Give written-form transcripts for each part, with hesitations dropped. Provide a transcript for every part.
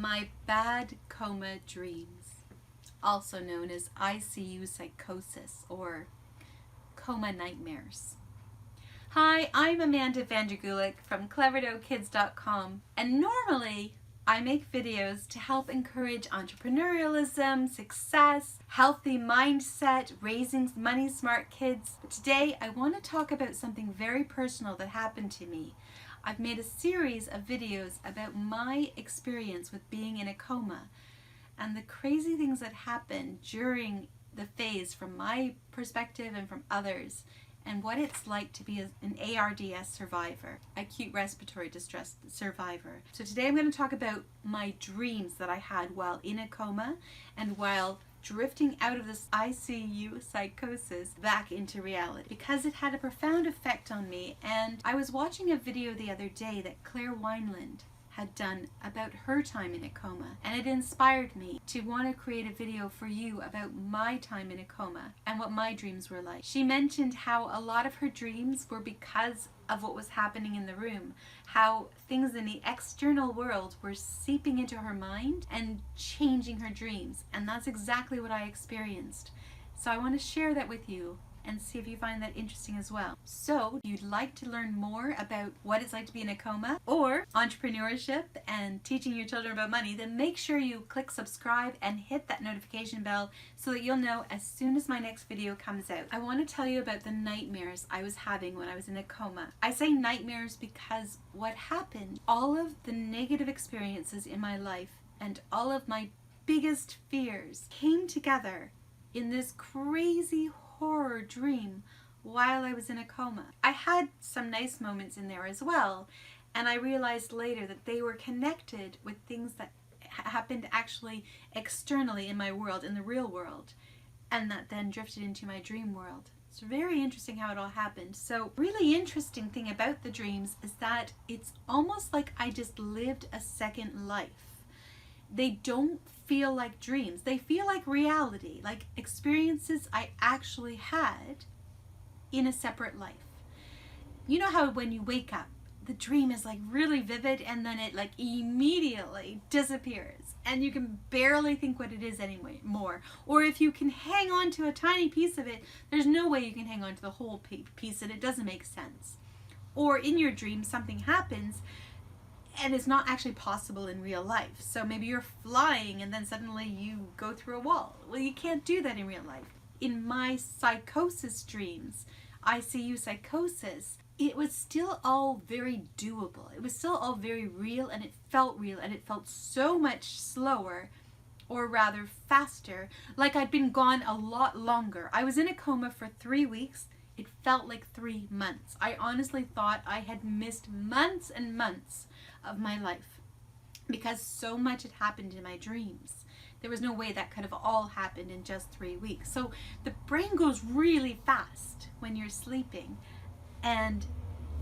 My bad coma dreams, also known as ICU Psychosis or coma nightmares. Hi, I'm Amanda Vandergulik from cleverdogkids.com, and normally I make videos to help encourage entrepreneurialism, success, healthy mindset, raising money smart kids. But today I want to talk about something very personal that happened to me. I've made a series of videos about my experience with being in a coma and the crazy things that happened during the phase from my perspective and from others, and what it's like to be an ARDS survivor, acute respiratory distress survivor. So today I'm going to talk about my dreams that I had while in a coma and while drifting out of this ICU psychosis back into reality, because it had a profound effect on me. And I was watching a video the other day that Claire Wineland had done about her time in a coma, and it inspired me to want to create a video for you about my time in a coma and what my dreams were like. She mentioned how a lot of her dreams were because of what was happening in the room, how things in the external world were seeping into her mind and changing her dreams, and that's exactly what I experienced. So I want to share that with you and see if you find that interesting as well. So if you'd like to learn more about what it's like to be in a coma or entrepreneurship and teaching your children about money, then make sure you click subscribe and hit that notification bell so that you'll know as soon as my next video comes out. I want to tell you about the nightmares I was having when I was in a coma. I say nightmares because what happened, all of the negative experiences in my life and all of my biggest fears came together in this crazy horror dream while I was in a coma. I had some nice moments in there as well, and I realized later that they were connected with things that happened actually externally in my world, in the real world, and that then drifted into my dream world. It's very interesting how it all happened. So really interesting thing about the dreams is that it's almost like I just lived a second life. They don't feel like dreams. They feel like reality, like experiences I actually had in a separate life. You know how when you wake up, the dream is like really vivid and then it like immediately disappears and you can barely think what it is anymore. Or if you can hang on to a tiny piece of it, there's no way you can hang on to the whole piece and it doesn't make sense. Or in your dream something happens and it's not actually possible in real life. So maybe you're flying and then suddenly you go through a wall. Well, you can't do that in real life. In my psychosis dreams, ICU psychosis, it was still all very doable. It was still all very real, and it felt so much slower, or rather faster, like I'd been gone a lot longer. I was in a coma for 3 weeks. It felt like 3 months. I honestly thought I had missed months and months of my life because so much had happened in my dreams. There was no way that could have all happened in just 3 weeks. So the brain goes really fast when you're sleeping and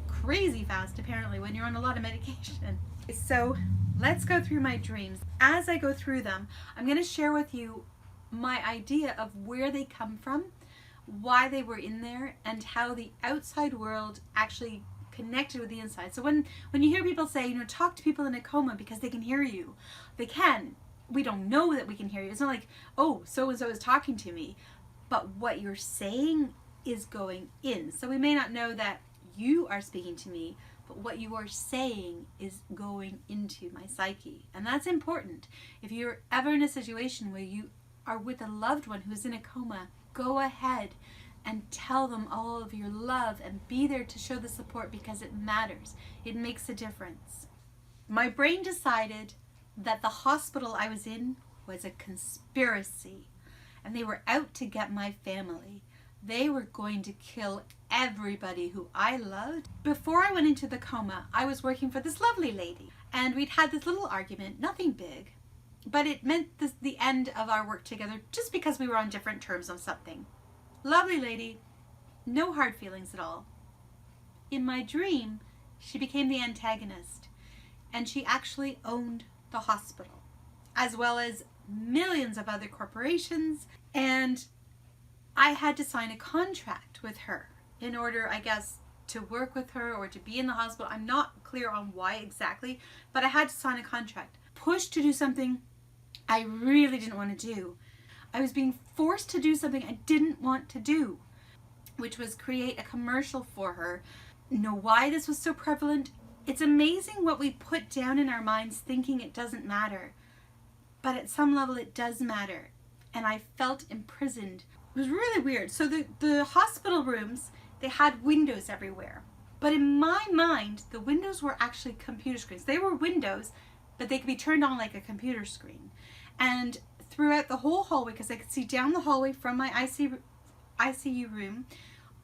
crazy fast apparently when you're on a lot of medication. So let's go through my dreams. As I go through them, I'm going to share with you my idea of where they come from, why they were in there, and how the outside world actually connected with the inside. So when you hear people say, talk to people in a coma because they can hear you, they can. We don't know that we can hear you. It's not like, oh, so-and-so is talking to me, but what you're saying is going in. So we may not know that you are speaking to me, but what you are saying is going into my psyche. And that's important. If you're ever in a situation where you are with a loved one who's in a coma, go ahead and tell them all of your love and be there to show the support because it matters. It makes a difference. My brain decided that the hospital I was in was a conspiracy and they were out to get my family. They were going to kill everybody who I loved. Before I went into the coma, I was working for this lovely lady and we'd had this little argument, nothing big, but it meant the end of our work together just because we were on different terms on something. Lovely lady, no hard feelings at all. In my dream, she became the antagonist, and she actually owned the hospital, as well as millions of other corporations, and I had to sign a contract with her in order, I guess, to work with her or to be in the hospital. I'm not clear on why exactly, but I had to sign a contract. pushed to do something I really didn't want to do. I was being forced to do something I didn't want to do, which was create a commercial for her. Know why this was so prevalent? It's amazing what we put down in our minds thinking it doesn't matter. But at some level it does matter. And I felt imprisoned. It was really weird. So the hospital rooms, they had windows everywhere. But in my mind, the windows were actually computer screens. They were windows, but they could be turned on like a computer screen. And throughout the whole hallway, because I could see down the hallway from my ICU room,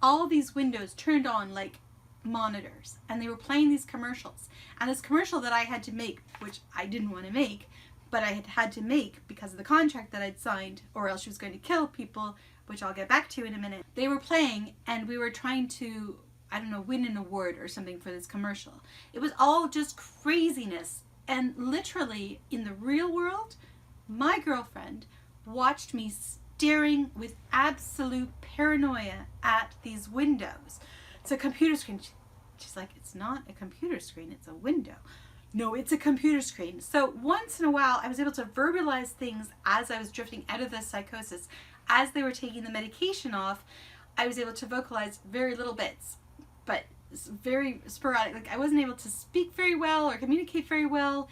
all these windows turned on like monitors. And they were playing these commercials. And this commercial that I had to make, which I didn't want to make, but I had to make because of the contract that I'd signed, or else she was going to kill people, which I'll get back to in a minute. They were playing, and we were trying to, I don't know, win an award or something for this commercial. It was all just craziness. And literally, in the real world, my girlfriend watched me staring with absolute paranoia at these windows. It's a computer screen. She's like, it's not a computer screen, it's a window. No, it's a computer screen. So once in a while, I was able to verbalize things as I was drifting out of the psychosis. As they were taking the medication off, I was able to vocalize very little bits, but very sporadic. Like I wasn't able to speak very well or communicate very well,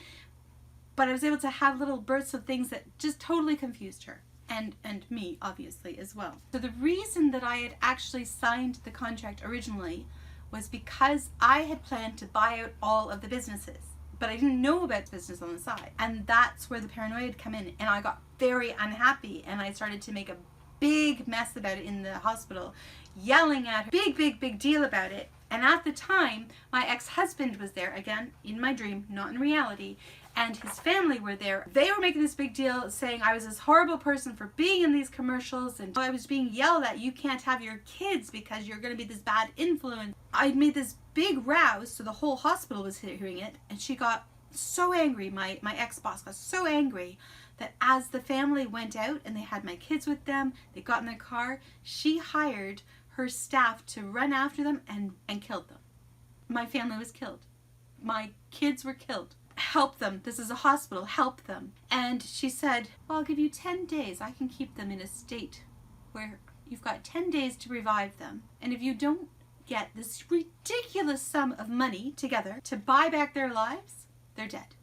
but I was able to have little bursts of things that just totally confused her. And me, obviously, as well. So the reason that I had actually signed the contract originally was because I had planned to buy out all of the businesses. But I didn't know about business on the side. And that's where the paranoia had come in. And I got very unhappy. And I started to make a big mess about it in the hospital, yelling at her, big deal about it. And at the time, my ex-husband was there, again, in my dream, not in reality. And his family were there. They were making this big deal, saying I was this horrible person for being in these commercials. And I was being yelled at, you can't have your kids because you're going to be this bad influence. I made this big row, so the whole hospital was hearing it. And she got so angry, my ex-boss got so angry that as the family went out and they had my kids with them, they got in their car, she hired her staff to run after them and killed them. My family was killed. My kids were killed. Help them. This is a hospital. Help them. And she said, well, I'll give you 10 days. I can keep them in a state where you've got 10 days to revive them. And if you don't get this ridiculous sum of money together to buy back their lives, they're dead.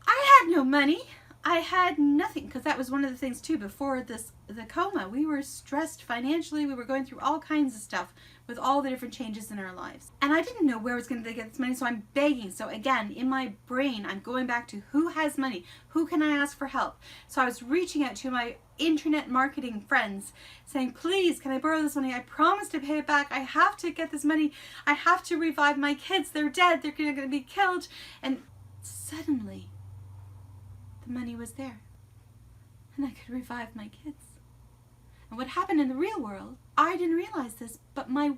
I had no money. I had nothing, because that was one of the things too. Before the coma, we were stressed financially. We were going through all kinds of stuff with all the different changes in our lives. And I didn't know where I was going to get this money, so I'm begging. So again, in my brain, I'm going back to who has money? Who can I ask for help? So I was reaching out to my internet marketing friends saying, please, can I borrow this money? I promise to pay it back. I have to get this money. I have to revive my kids. They're dead. They're going to be killed. And suddenly, the money was there. And I could revive my kids. And what happened in the real world, I didn't realize this, but my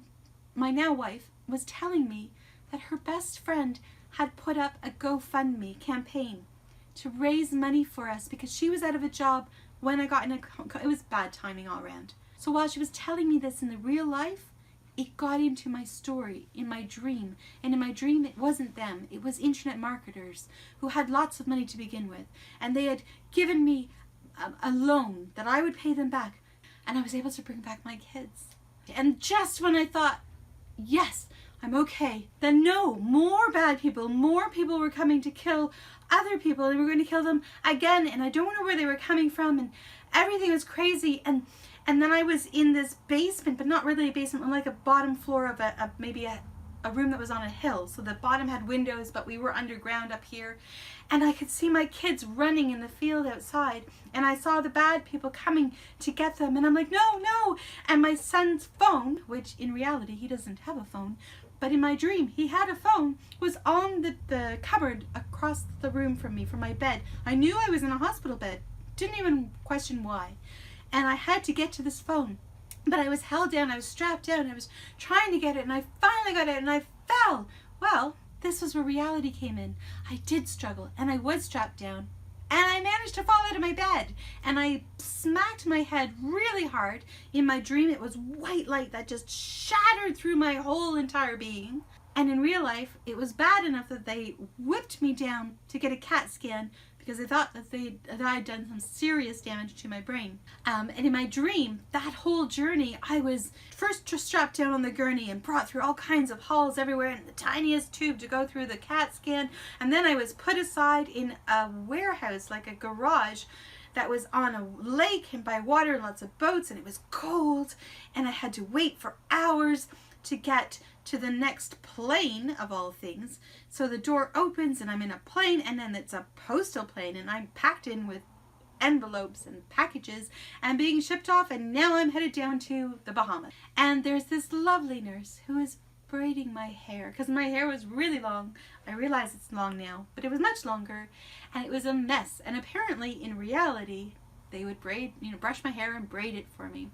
now wife was telling me that her best friend had put up a GoFundMe campaign to raise money for us because she was out of a job when I got in it was bad timing all around. So while she was telling me this in the real life, it got into my story, in my dream. And in my dream, it wasn't them. It was internet marketers who had lots of money to begin with. And they had given me a loan that I would pay them back. And I was able to bring back my kids. And just when I thought, yes, I'm okay, then no, more bad people, more people were coming to kill other people. They were going to kill them again. And I don't know where they were coming from. And everything was crazy. And then I was in this basement, but not really a basement, like a bottom floor of maybe a room that was on a hill. So the bottom had windows, but we were underground up here. And I could see my kids running in the field outside. And I saw the bad people coming to get them. And I'm like, no. And my son's phone, which in reality, he doesn't have a phone, but in my dream, he had a phone, was on the cupboard across the room from me, from my bed. I knew I was in a hospital bed. Didn't even question why. And I had to get to this phone. But I was held down, I was strapped down, I was trying to get it, and I finally got it, and I fell. Well, this was where reality came in. I did struggle, and I was strapped down, and I managed to fall out of my bed. And I smacked my head really hard. In my dream, it was white light that just shattered through my whole entire being. And in real life, it was bad enough that they whipped me down to get a CAT scan because they thought that I had done some serious damage to my brain. And in my dream, that whole journey, I was first just strapped down on the gurney and brought through all kinds of halls everywhere in the tiniest tube to go through the CAT scan. And then I was put aside in a warehouse, like a garage, that was on a lake and by water and lots of boats, and it was cold, and I had to wait for hours to get to the next plane, of all things. So the door opens and I'm in a plane, and then it's a postal plane, and I'm packed in with envelopes and packages and being shipped off, and now I'm headed down to the Bahamas. And there's this lovely nurse who is braiding my hair, because my hair was really long. I realize it's long now, but it was much longer, and it was a mess. And apparently in reality they would brush my hair and braid it for me.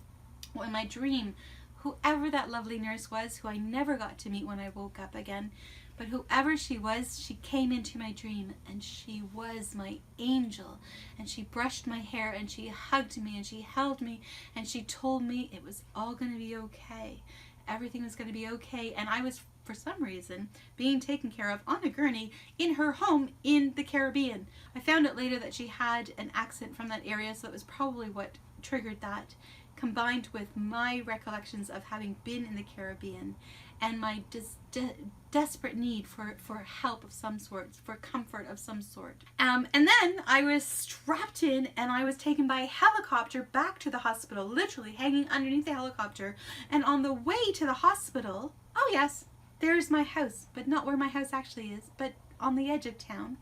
Well, in my dream, whoever that lovely nurse was, who I never got to meet when I woke up again, but whoever she was, she came into my dream, and she was my angel, and she brushed my hair, and she hugged me, and she held me, and she told me it was all going to be okay. Everything was going to be okay. And I was, for some reason, being taken care of on a gurney in her home in the Caribbean. I found out later that she had an accent from that area, so that was probably what triggered that, combined with my recollections of having been in the Caribbean and my desperate need for help of some sort, for comfort of some sort. And then I was strapped in, and I was taken by a helicopter back to the hospital, literally hanging underneath the helicopter. And on the way to the hospital, oh yes, there's my house, but not where my house actually is, but on the edge of town.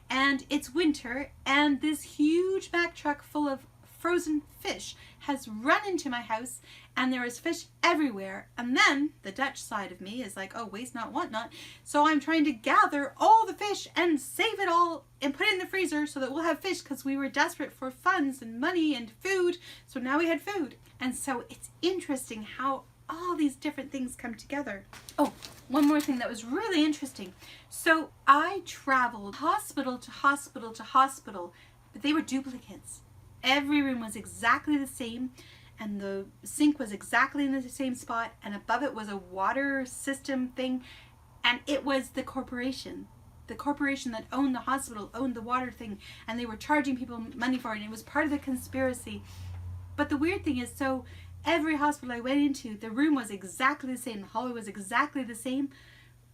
And it's winter, and this huge Mack truck full of frozen fish has run into my house, and there is fish everywhere. And then the Dutch side of me is like, oh, waste not, want not. So I'm trying to gather all the fish and save it all and put it in the freezer so that we'll have fish, because we were desperate for funds and money and food. So now we had food. And so it's interesting how all these different things come together. Oh, one more thing that was really interesting. So I traveled hospital to hospital to hospital, but they were duplicates. Every room was exactly the same, and the sink was exactly in the same spot, and above it was a water system thing, and it was the corporation. The corporation that owned the hospital owned the water thing, and they were charging people money for it, and it was part of the conspiracy. But the weird thing is, so every hospital I went into, the room was exactly the same, the hallway was exactly the same,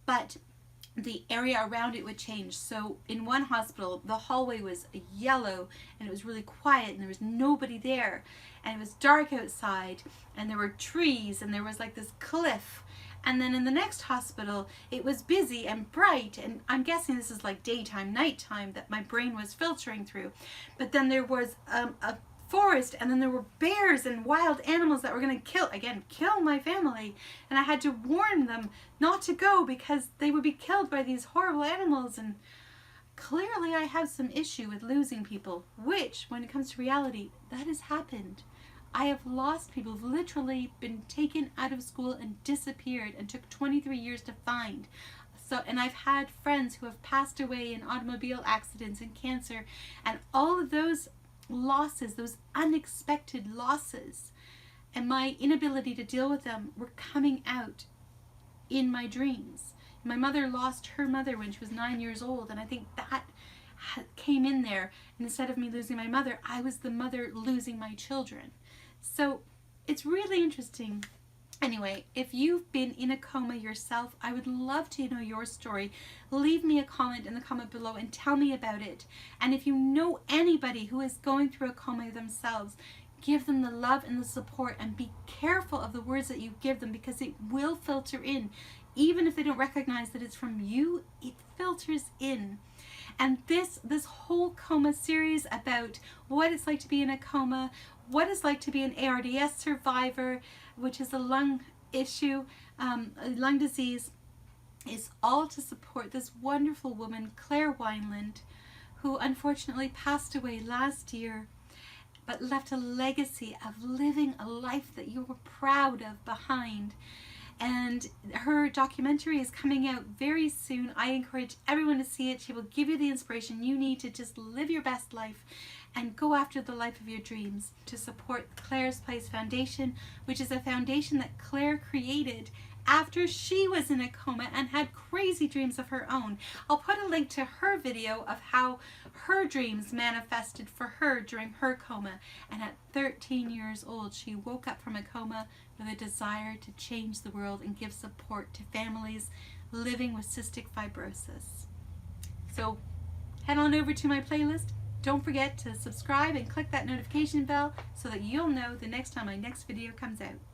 but the area around it would change. So in one hospital, the hallway was yellow, and it was really quiet, and there was nobody there, and it was dark outside, and there were trees, and there was like this cliff. And then in the next hospital, it was busy and bright, and I'm guessing this is like daytime, nighttime that my brain was filtering through. But then there was a forest, and then there were bears and wild animals that were going to kill my family, and I had to warn them not to go because they would be killed by these horrible animals. And clearly I have some issue with losing people, which, when it comes to reality, that has happened. I have lost people, who've literally been taken out of school and disappeared, and took 23 years to find. So, and I've had friends who have passed away in automobile accidents and cancer, and all of those losses, those unexpected losses, and my inability to deal with them were coming out in my dreams. My mother lost her mother when she was 9 years old, and I think that came in there. And instead of me losing my mother, I was the mother losing my children. So it's really interesting. Anyway, if you've been in a coma yourself, I would love to know your story. Leave me a comment in the comment below and tell me about it. And if you know anybody who is going through a coma themselves, give them the love and the support, and be careful of the words that you give them, because it will filter in. Even if they don't recognize that it's from you, it filters in. And this whole coma series about what it's like to be in a coma, what it's like to be an ARDS survivor, which is a lung issue, a lung disease, is all to support this wonderful woman, Claire Wineland, who unfortunately passed away last year, but left a legacy of living a life that you were proud of behind. And her documentary is coming out very soon. I encourage everyone to see it. She will give you the inspiration you need to just live your best life and go after the life of your dreams. To support Claire's Place Foundation, which is a foundation that Claire created after she was in a coma and had crazy dreams of her own. I'll put a link to her video of how her dreams manifested for her during her coma. And at 13 years old, she woke up from a coma with a desire to change the world and give support to families living with cystic fibrosis. So head on over to my playlist. Don't forget to subscribe and click that notification bell so that you'll know the next time my next video comes out.